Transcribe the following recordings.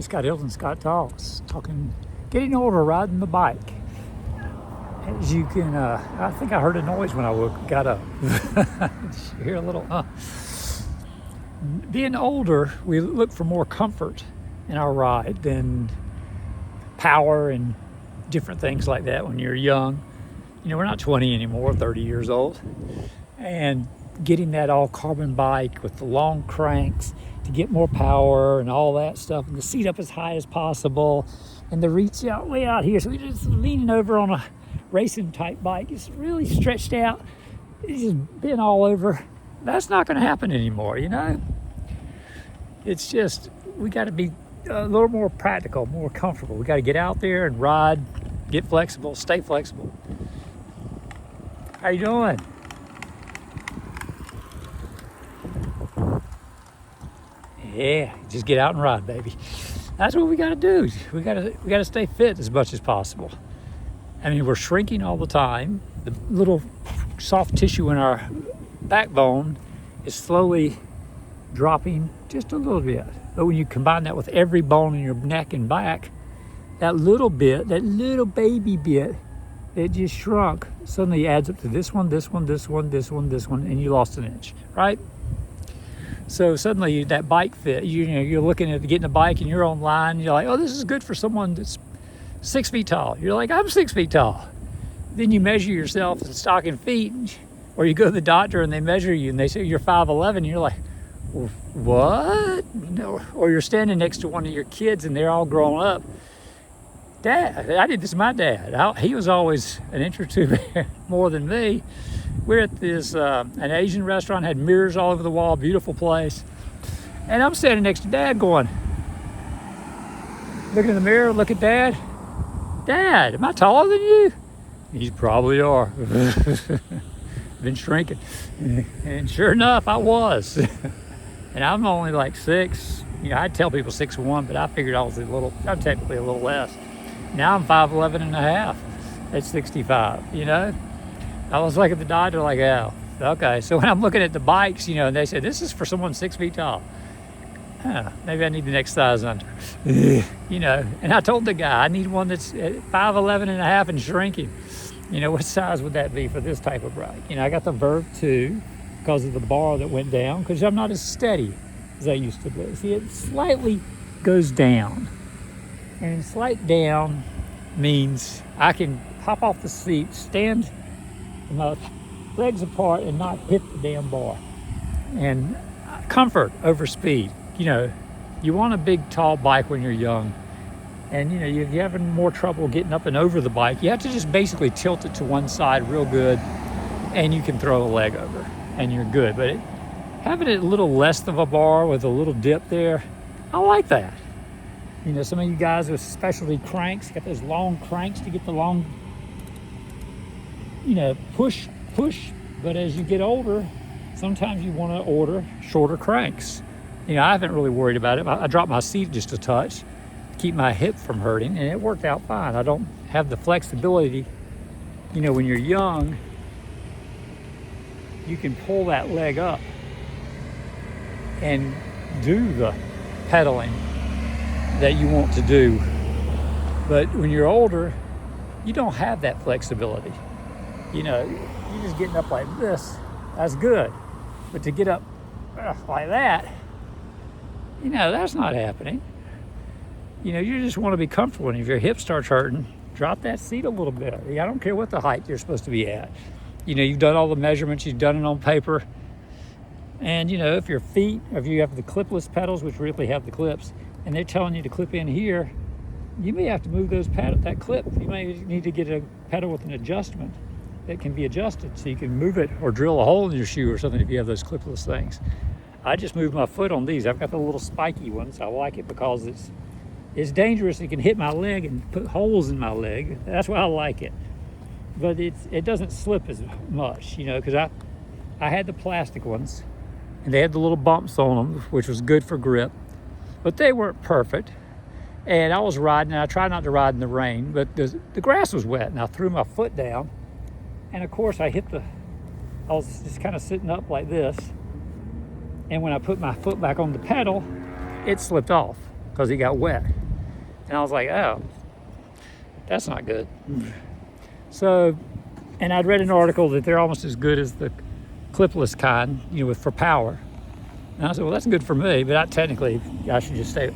Scott Hilton, Scott Talks, talking, getting older, riding the bike. As you can, I think I heard a noise when I got up. Did you hear a little, Being older, we look for more comfort in our ride than power and different things like that when you're young. You know, we're not 20 anymore, 30 years old. And getting that all carbon bike with the long cranks to get more power and all that stuff, and the seat up as high as possible, and the reach out way out here. So we're just leaning over on a racing type bike. It's really stretched out. It's just been all over. That's not going to happen anymore, you know? It's just, we got to be a little more practical, more comfortable. We got to get out there and ride, get flexible, stay flexible. How you doing? Yeah, just get out and ride, baby. That's what we got to do. We got to stay fit as much as possible. I mean, we're shrinking all the time. The little soft tissue in our backbone is slowly dropping just a little bit. But when you combine that with every bone in your neck and back, that little bit, that little baby bit, it just shrunk, suddenly adds up to this one, this one, this one, this one, this one, and you lost an inch, right? So suddenly that bike fit, you're looking at getting a bike and you're online, and you're like, oh, this is good for someone that's 6 feet tall. You're like, I'm 6 feet tall. Then you measure yourself in stocking feet, or you go to the doctor and they measure you and they say you're 5'11", and you're like, what? No. Or you're standing next to one of your kids and they're all grown up. Dad, I did this to my dad. He was always an inch or two more than me. We're at this, an Asian restaurant, had mirrors all over the wall, beautiful place. And I'm standing next to Dad going, looking in the mirror, look at Dad. Dad, am I taller than you? You probably are. Been shrinking. And sure enough, I was. And I'm only like 6. You know, I'd tell people 6'1", but I figured I'm technically a little less. Now I'm 5'11 and a half at 65, you know? I was like at the doctor, like, oh, okay. So when I'm looking at the bikes, you know, and they say, this is for someone 6 feet tall. Maybe I need the next size under, you know? And I told the guy, I need one that's 5'11 and a half and shrinking. You know, what size would that be for this type of bike? You know, I got the Verve 2 because of the bar that went down, because I'm not as steady as I used to be. See, it slightly goes down. And slight down means I can hop off the seat, stand with my legs apart and not hit the damn bar. And comfort over speed. You know, you want a big, tall bike when you're young. And, you know, you're having more trouble getting up and over the bike. You have to just basically tilt it to one side real good, and you can throw a leg over, and you're good. But having it a little less of a bar with a little dip there, I like that. You know, some of you guys with specialty cranks, got those long cranks to get the long, you know, push. But as you get older, sometimes you want to order shorter cranks. You know, I haven't really worried about it. I dropped my seat just a touch to keep my hip from hurting, and it worked out fine. I don't have the flexibility. You know, when you're young, you can pull that leg up and do the pedaling that you want to do. But when you're older, you don't have that flexibility. You know, you're just getting up like this, that's good. But to get up like that, you know, that's not happening. You know, you just want to be comfortable, and if your hip starts hurting, drop that seat a little bit. I don't care what the height you're supposed to be at. You know, you've done all the measurements, you've done it on paper. And, you know, if your feet, if you have the clipless pedals, which really have the clips, and they're telling you to clip in here, you may have to move that clip. You may need to get a pedal with an adjustment that can be adjusted so you can move it or drill a hole in your shoe or something if you have those clipless things. I just moved my foot on these. I've got the little spiky ones. I like it because it's dangerous. It can hit my leg and put holes in my leg. That's why I like it. But it doesn't slip as much, you know, because I had the plastic ones, and they had the little bumps on them, which was good for grip. But they weren't perfect. And I was riding, and I tried not to ride in the rain, but the grass was wet, and I threw my foot down. And of course, I was just kind of sitting up like this. And when I put my foot back on the pedal, it slipped off because it got wet. And I was like, oh, that's not good. So, and I'd read an article that they're almost as good as the clipless kind, for power. And I said, well, that's good for me, but technically I should just stay,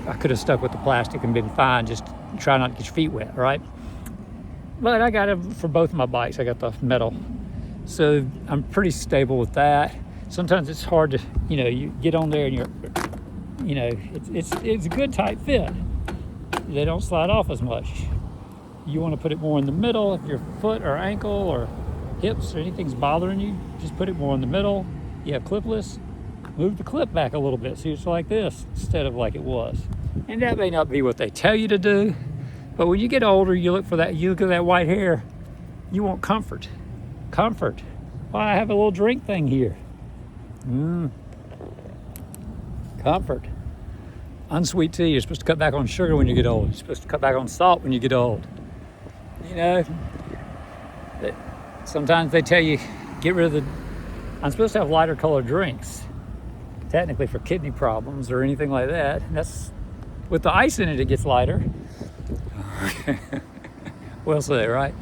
I could have stuck with the plastic and been fine, just try not to get your feet wet, right? But I got it for both of my bikes. I got the metal. So I'm pretty stable with that. Sometimes it's hard to, you get on there and it's a good tight fit. They don't slide off as much. You want to put it more in the middle. If your foot or ankle or hips or anything's bothering you, just put it more in the middle. You have clipless, move the clip back a little bit so it's like this instead of like it was. And that may not be what they tell you to do, but when you get older, you look at that white hair, you want comfort. Comfort. Well, I have a little drink thing here. Comfort. Unsweet tea, you're supposed to cut back on sugar when you get old. You're supposed to cut back on salt when you get old. Sometimes they tell you, get rid of I'm supposed to have lighter colored drinks, technically for kidney problems or anything like that. And that's, with the ice in it, it gets lighter. We'll say, right?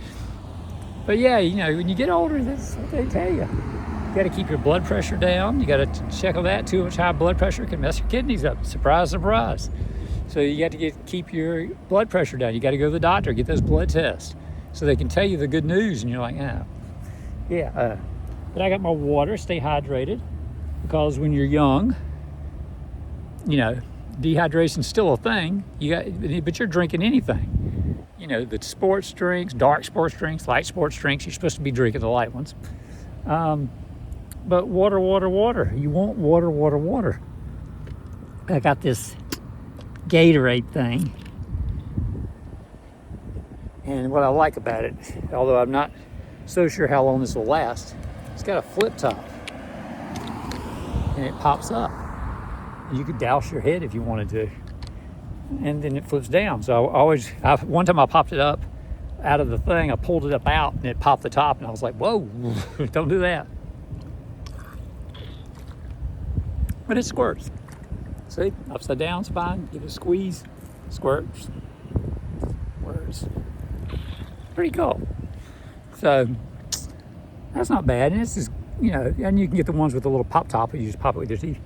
But yeah, when you get older, that's what they tell you. You got to keep your blood pressure down. You got to check on that. Too much high blood pressure can mess your kidneys up. Surprise, surprise. So you got to keep your blood pressure down. You got to go to the doctor, get those blood tests, so they can tell you the good news. And you're like, but I got my water, stay hydrated, because when you're young, dehydration's still a thing. But you're drinking anything. The sports drinks, dark sports drinks, light sports drinks, you're supposed to be drinking the light ones. But water, water, water. You want water, water, water. I got this Gatorade thing. And what I like about it, although I'm not so sure how long this will last, it's got a flip top. And it pops up. You could douse your head if you wanted to. And then it flips down. So one time I popped it up out of the thing, I pulled it up out and it popped the top and I was like, whoa, don't do that. But it squirts. See, upside down, it's fine. Give it a squeeze, squirts. Pretty cool. So that's not bad. And it's just, and you can get the ones with the little pop top, you just pop it with your teeth.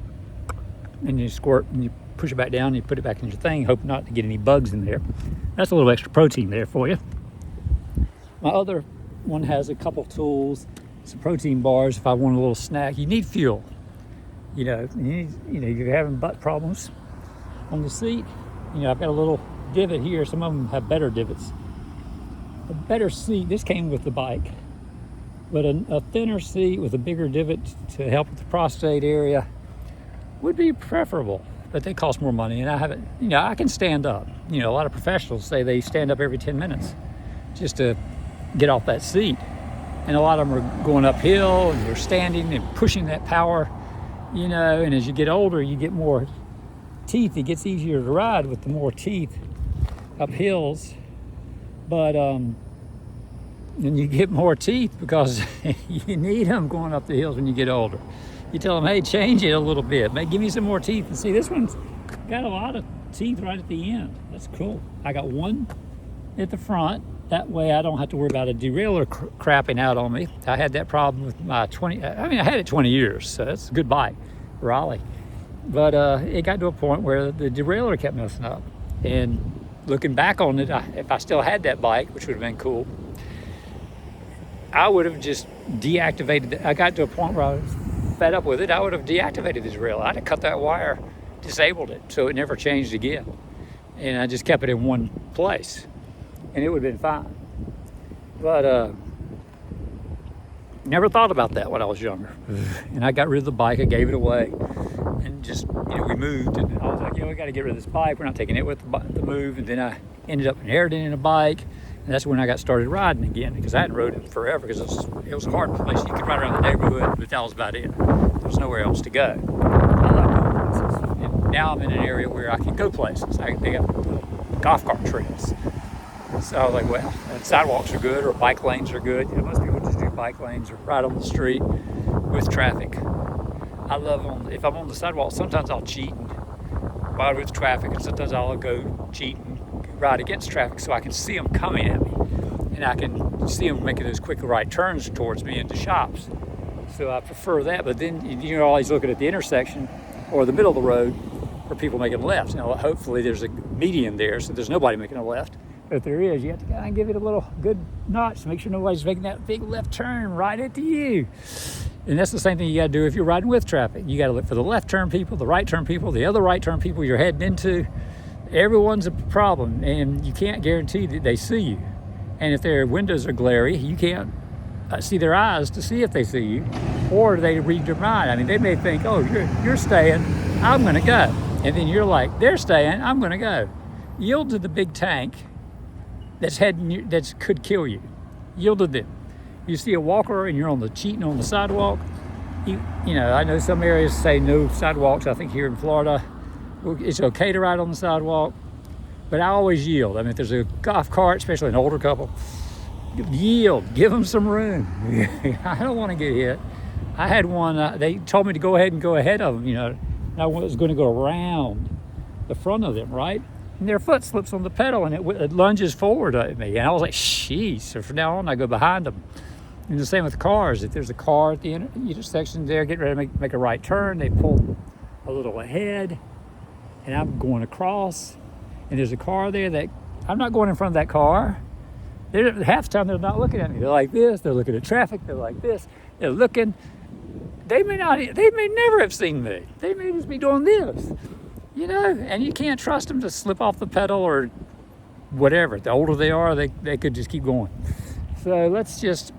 And you squirt and you push it back down and you put it back in your thing, hope not to get any bugs in there. That's a little extra protein there for you. My other one has a couple tools, some protein bars if I want a little snack. You need fuel. You're having butt problems on the seat. I've got a little divot here. Some of them have better divots. A better seat, this came with the bike, but a thinner seat with a bigger divot to help with the prostate area would be preferable, but they cost more money. And I haven't, I can stand up. A lot of professionals say they stand up every 10 minutes just to get off that seat. And a lot of them are going uphill and they're standing and pushing that power, and as you get older, you get more teeth. It gets easier to ride with the more teeth up hills. But, and you get more teeth because you need them going up the hills when you get older. You tell them, hey, change it a little bit. Give me some more teeth. And see, this one's got a lot of teeth right at the end. That's cool. I got one at the front. That way I don't have to worry about a derailleur crapping out on me. I had that problem with my I had it 20 years, so that's a good bike, Raleigh. But it got to a point where the derailleur kept messing up. And looking back on it, if I still had that bike, which would have been cool, I would have just deactivated it. I got to a point where I was fed up with it. I would have deactivated the derailleur. I'd have cut that wire, disabled it, so it never changed again. And I just kept it in one place. And it would have been fine. But never thought about that when I was younger. And I got rid of the bike, I gave it away. And just, we moved. And I was like, we got to get rid of this bike. We're not taking it with the move. And then I ended up inheriting a bike. And that's when I got started riding again, because I hadn't rode it forever, because it was a hard place. You could ride around the neighborhood, but that was about it. There was nowhere else to go. I like going places. And now I'm in an area where I can go places. They got golf cart trails. So I was like, well, sidewalks are good, or bike lanes are good. Most people just do bike lanes or ride on the street with traffic. I love if I'm on the sidewalk, sometimes I'll cheat and wide with traffic, and sometimes I'll go cheat and ride against traffic so I can see them coming at me, and I can see them making those quick right turns towards me into shops. So I prefer that. But then you're always looking at the intersection or the middle of the road for people making lefts. Now, hopefully there's a median there, so there's nobody making a left. But if there is, you have to kind of give it a little good notch to make sure nobody's making that big left turn right into you. And that's the same thing you got to do if you're riding with traffic. You got to look for the left turn people, the right turn people, the other right turn people you're heading into. Everyone's a problem, and you can't guarantee that they see you. And if their windows are glary, you can't see their eyes to see if they see you, or they read your mind. I mean, they may think, oh, you're staying, I'm going to go. And then you're like, they're staying, I'm going to go. Yield to the big tank that's that could kill you. Yield to them. You see a walker and you're cheating on the sidewalk. You know, I know some areas say no sidewalks. I think here in Florida, it's okay to ride on the sidewalk, but I always yield. I mean, if there's a golf cart, especially an older couple, yield, give them some room. I don't want to get hit. I had one, they told me to go ahead of them, you know, and I was going to go around the front of them, right? And their foot slips on the pedal and it lunges forward at me. And I was like, sheesh. So from now on, I go behind them. And the same with cars. If there's a car at the intersection there, getting ready to make a right turn, they pull a little ahead, and I'm going across, and there's a car there that I'm not going in front of that car. Half the time they're not looking at me. They're like this. They're looking at traffic. They're like this. They're looking. They may never have seen me. They may just be doing this, you know. And you can't trust them to slip off the pedal or whatever. The older they are, they could just keep going. So let's just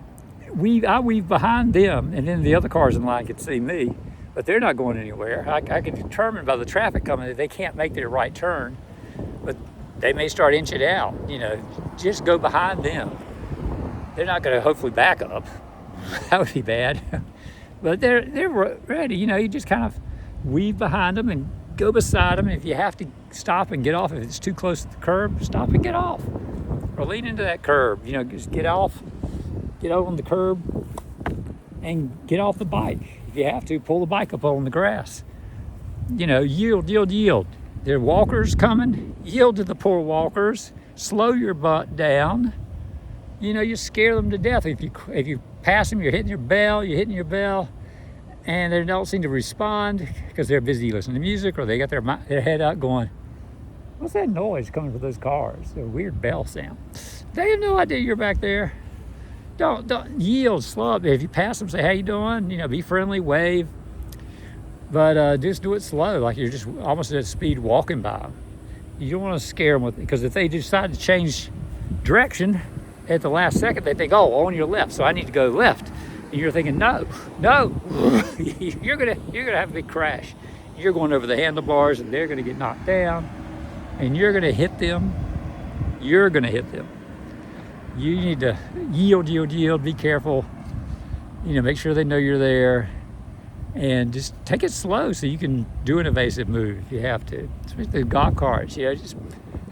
I weave behind them, and then the other cars in line can see me, but they're not going anywhere. I can determine by the traffic coming that they can't make their right turn, but they may start inching out. You know, just go behind them. They're not going to hopefully back up. That would be bad. But they're ready. You know, you just kind of weave behind them and go beside them. If you have to stop and get off, if it's too close to the curb, stop and get off, or lean into that curb. You know, just get off. Get over on the curb and get off the bike. If you have to, pull the bike up on the grass. You know, yield. There are walkers coming. Yield to the poor walkers. Slow your butt down. You know, you scare them to death. If you pass them, you're hitting your bell, and they don't seem to respond because they're busy listening to music, or they got their head out going, what's that noise coming from those cars? A weird bell sound. They have no idea you're back there. Don't yield, slow up. If you pass them, say, how you doing? You know, be friendly, wave. But just do it slow, like you're just almost at speed walking by them. You don't want to scare them because if they decide to change direction at the last second, they think, oh, on your left, so I need to go left. And you're thinking, no, you're gonna have a big crash. You're going over the handlebars, and they're gonna get knocked down, and you're gonna hit them. You need to yield, be careful, you know, make sure they know you're there, and just take it slow so you can do an evasive move if you have to. Especially the golf carts, you know, just,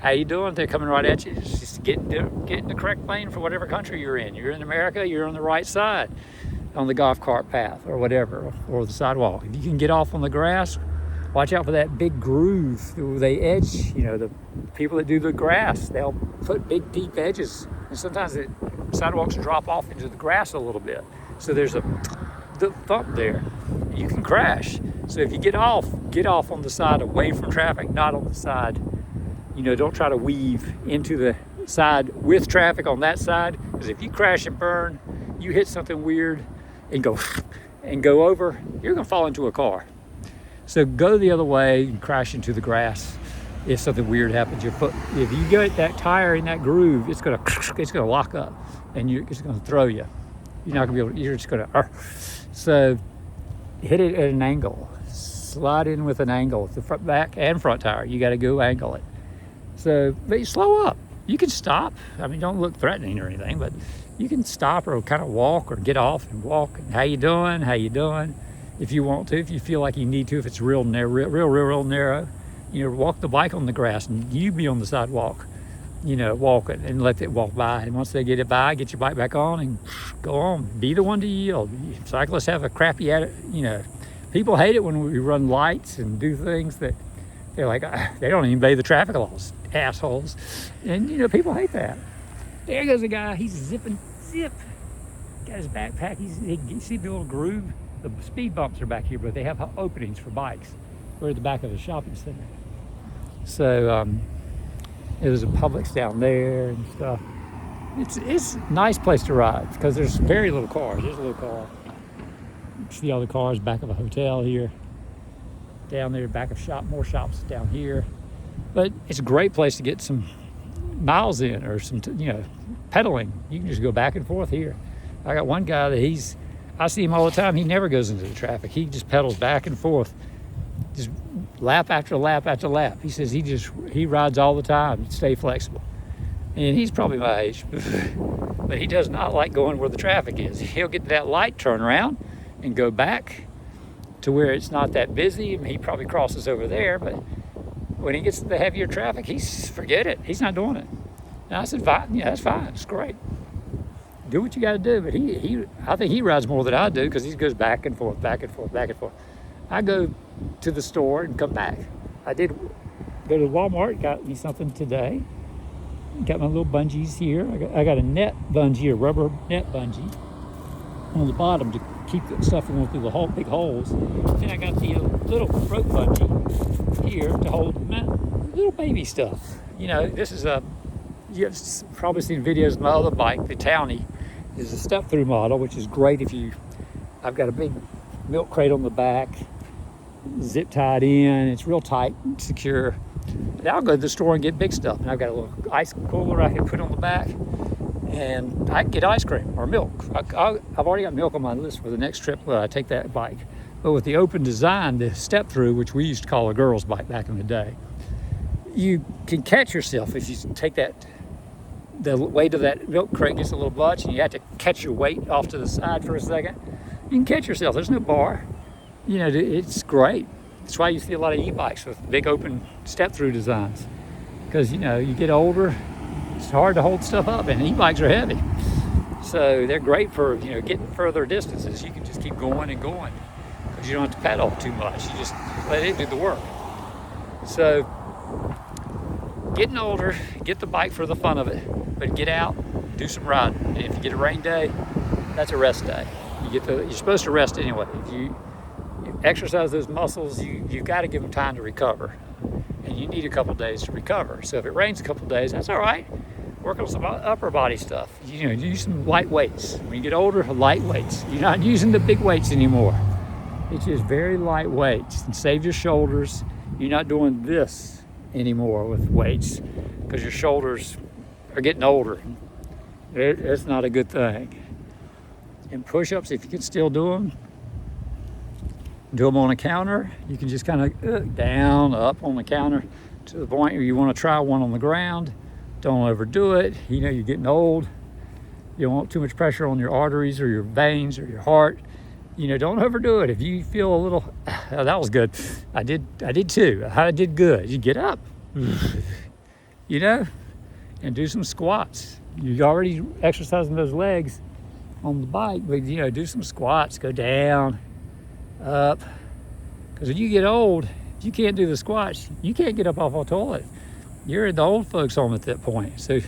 how you doing? They're coming right at you. Just get in the correct lane for whatever country you're in. You're in America, you're on the right side on the golf cart path or whatever, or the sidewalk. If you can get off on the grass, watch out for that big groove. They edge, you know, the people that do the grass, they'll put big, deep edges. And sometimes the sidewalks drop off into the grass a little bit. So there's a thump there. You can crash. So if you get off on the side away from traffic, not on the side. You know, don't try to weave into the side with traffic on that side. Because if you crash and burn, you hit something weird and go over, you're going to fall into a car. So go the other way and crash into the grass. If something weird happens, your foot, if you get that tire in that groove, it's gonna lock up, and it's gonna throw you. You're not gonna be able. You're just gonna. So hit it at an angle. Slide in with an angle. The back and front tire. You got to go angle it. So, but you slow up. You can stop. I mean, don't look threatening or anything, but you can stop or kind of walk or get off and walk. How you doing? If you want to, if you feel like you need to, if it's real narrow. You know, walk the bike on the grass and you be on the sidewalk, you know, walking and let it walk by. And once they get it by, get your bike back on and go on. Be the one to yield. Cyclists have a crappy attitude, you know. People hate it when we run lights and do things that They're like, they don't even obey the traffic laws, assholes. And, people hate that. There goes a guy. He's zip. Got his backpack. You see the little groove? The speed bumps are back here, but they have openings for bikes. We're at the back of the shopping center. So there's a Publix down there and stuff. It's a nice place to ride because there's very little cars. There's a little car. You see all the cars back of a hotel here. Down there, back of more shops down here. But it's a great place to get some miles in or some, pedaling. You can just go back and forth here. I got one guy that I see him all the time. He never goes into the traffic. He just pedals back and forth, just lap after lap after lap. He says he rides all the time to stay flexible. And he's probably my age, but he does not like going where the traffic is. He'll get to that light, turn around, and go back to where it's not that busy. He probably crosses over there, but when he gets to the heavier traffic, forget it. He's not doing it. And I said, fine, yeah, that's fine. It's great. Do what you got to do. But I think he rides more than I do because he goes back and forth, back and forth, back and forth. I go to the store and come back. I did go to Walmart, got me something today. Got my little bungees here. I got a net bungee, a rubber net bungee on the bottom to keep the stuff from going through the big holes. Then I got the little rope bungee here to hold my little baby stuff. This is you've probably seen videos of my other bike, the Townie, is a step-through model, which is great I've got a big milk crate on the back, zip tied in. It's real tight and secure. But I'll go to the store and get big stuff. And I've got a little ice cooler I can put on the back, and I can get ice cream or milk. I've already got milk on my list for the next trip when I take that bike. But with the open design, the step-through, which we used to call a girl's bike back in the day, you can catch yourself if you take the weight of that milk crate gets a little much, and you have to catch your weight off to the side for a second. You can catch yourself. There's no bar. It's great. That's why you see a lot of e-bikes with big open step-through designs. Because, you get older, it's hard to hold stuff up, and e-bikes are heavy. So they're great for, getting further distances. You can just keep going and going because you don't have to pedal too much. You just let it do the work. So getting older, get the bike for the fun of it, but get out, do some riding. And if you get a rain day, that's a rest day. You're supposed to rest anyway. If you exercise those muscles, you've got to give them time to recover, and you need a couple days to recover. So if it rains a couple days, that's all right. Work on some upper body stuff. Use some light weights. When you get older, light weights. You're not using the big weights anymore. It's just very light weights, and save your shoulders. You're not doing this anymore with weights because your shoulders are getting older. It's not a good thing. And push-ups, if you can still do them on a counter. You can just kind of down, up on the counter to the point where you want to try one on the ground. Don't overdo it. You're getting old. You don't want too much pressure on your arteries or your veins or your heart. Don't overdo it. If you feel a little, oh, that was good. I did too. I did good. You get up, and do some squats. You're already exercising those legs on the bike, but do some squats. Go down, up, because when you get old, if you can't do the squats, you can't get up off a toilet. You're at the old folks home at that point. So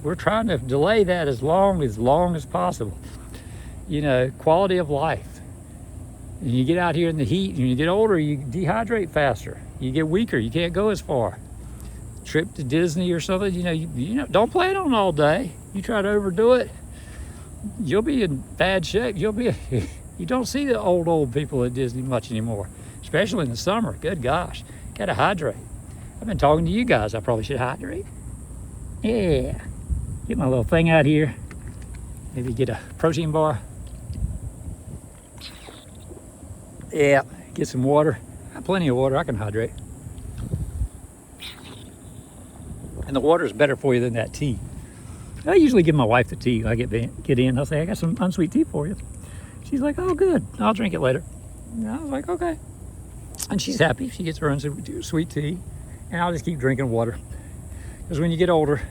we're trying to delay that as long as possible. Quality of life. And you get out here in the heat, and when you get older, you dehydrate faster. You get weaker. You can't go as far. Trip to Disney or something, don't plan on all day. You try to overdo it, you'll be in bad shape. You don't see the old people at Disney much anymore, especially in the summer. Good gosh, gotta hydrate. I've been talking to you guys. I probably should hydrate. Yeah, get my little thing out here. Maybe get a protein bar. Yeah, get some water. I have plenty of water. I can hydrate. And the water is better for you than that tea. I usually give my wife the tea. I get in. I'll say, I got some unsweet tea for you. She's like, oh, good. I'll drink it later. And I was like, okay. And she's happy. She gets her unsweet tea. And I'll just keep drinking water. Because when you get older,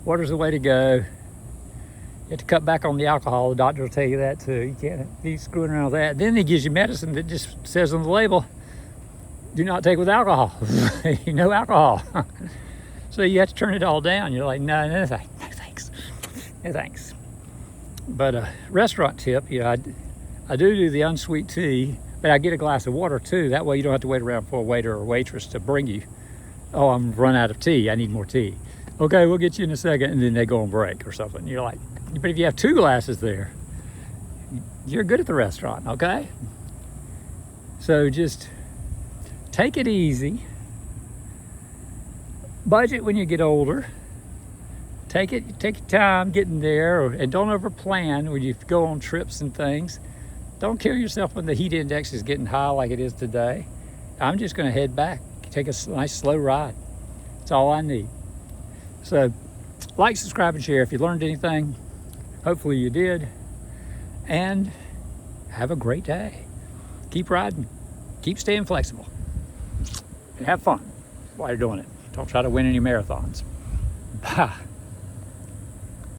water's the way to go. You have to cut back on the alcohol. The doctor will tell you that too. You can't be screwing around with that. Then he gives you medicine that just says on the label, do not take with alcohol. No alcohol. So you have to turn it all down. You're like, no thanks. No thanks. But a restaurant tip, I do the unsweet tea, but I get a glass of water too. That way you don't have to wait around for a waiter or waitress to bring you. Oh, I'm run out of tea. I need more tea. Okay, we'll get you in a second. And then they go on break or something. You're like, but if you have 2 glasses there, you're good at the restaurant, okay? So just take it easy. Budget when you get older. Take your time getting there, and don't over plan when you go on trips and things. Don't kill yourself when the heat index is getting high like it is today. I'm just going to head back, take a nice slow ride. That's all I need. So like, subscribe, and share if you learned anything. Hopefully you did. And have a great day. Keep riding. Keep staying flexible. And have fun while you're doing it. Don't try to win any marathons. Bye.